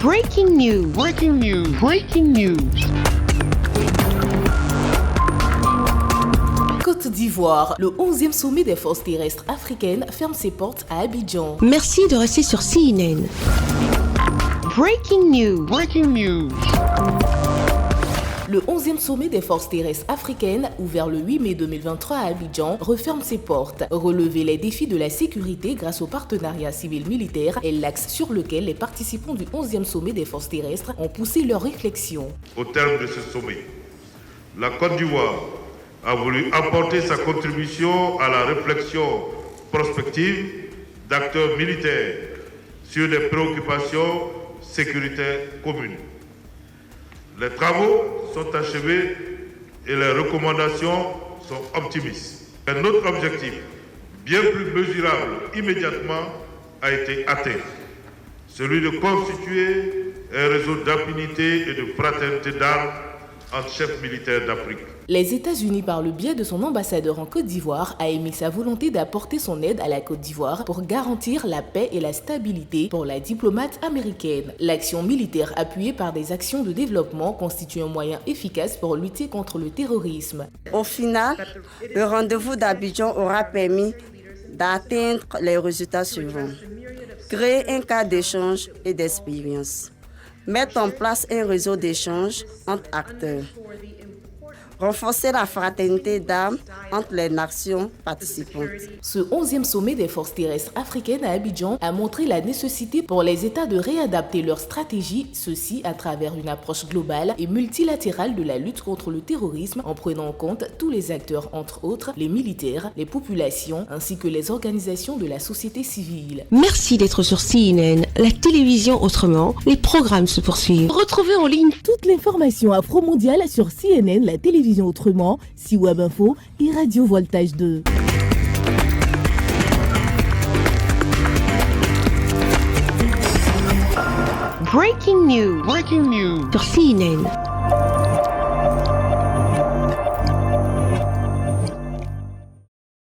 Breaking news. Breaking news. Breaking news. Côte d'Ivoire, le 11e sommet des forces terrestres africaines ferme ses portes à Abidjan. Merci de rester sur CNN. Breaking news. Breaking news. Le 11e sommet des forces terrestres africaines, ouvert le 8 mai 2023 à Abidjan, referme ses portes. Relever les défis de la sécurité grâce au partenariat civil-militaire est l'axe sur lequel les participants du 11e sommet des forces terrestres ont poussé leurs réflexions. Au terme de ce sommet, la Côte d'Ivoire a voulu apporter sa contribution à la réflexion prospective d'acteurs militaires sur des préoccupations sécuritaires communes. Les travaux sont achevés et les recommandations sont optimistes. Et notre objectif, bien plus mesurable immédiatement, a été atteint. Celui de constituer un réseau d'affinité et de fraternité d'armes entre chefs militaires d'Afrique. Les États-Unis, par le biais de son ambassadeur en Côte d'Ivoire, a émis sa volonté d'apporter son aide à la Côte d'Ivoire pour garantir la paix et la stabilité pour la diplomate américaine. L'action militaire appuyée par des actions de développement constitue un moyen efficace pour lutter contre le terrorisme. Au final, le rendez-vous d'Abidjan aura permis d'atteindre les résultats suivants. Créer un cadre d'échange et d'expérience. Mettre en place un réseau d'échange entre acteurs. Renforcer la fraternité d'armes entre les nations participantes. Ce 11e sommet des forces terrestres africaines à Abidjan a montré la nécessité pour les États de réadapter leur stratégie, ceci à travers une approche globale et multilatérale de la lutte contre le terrorisme en prenant en compte tous les acteurs, entre autres les militaires, les populations ainsi que les organisations de la société civile. Merci d'être sur CNN, la télévision autrement. Les programmes se poursuivent. Retrouvez en ligne toute l'information afro-mondiale sur CNN, la télévision autrement, C-Web Info et Radio Voltage 2. Breaking news. Breaking news. sur CNN.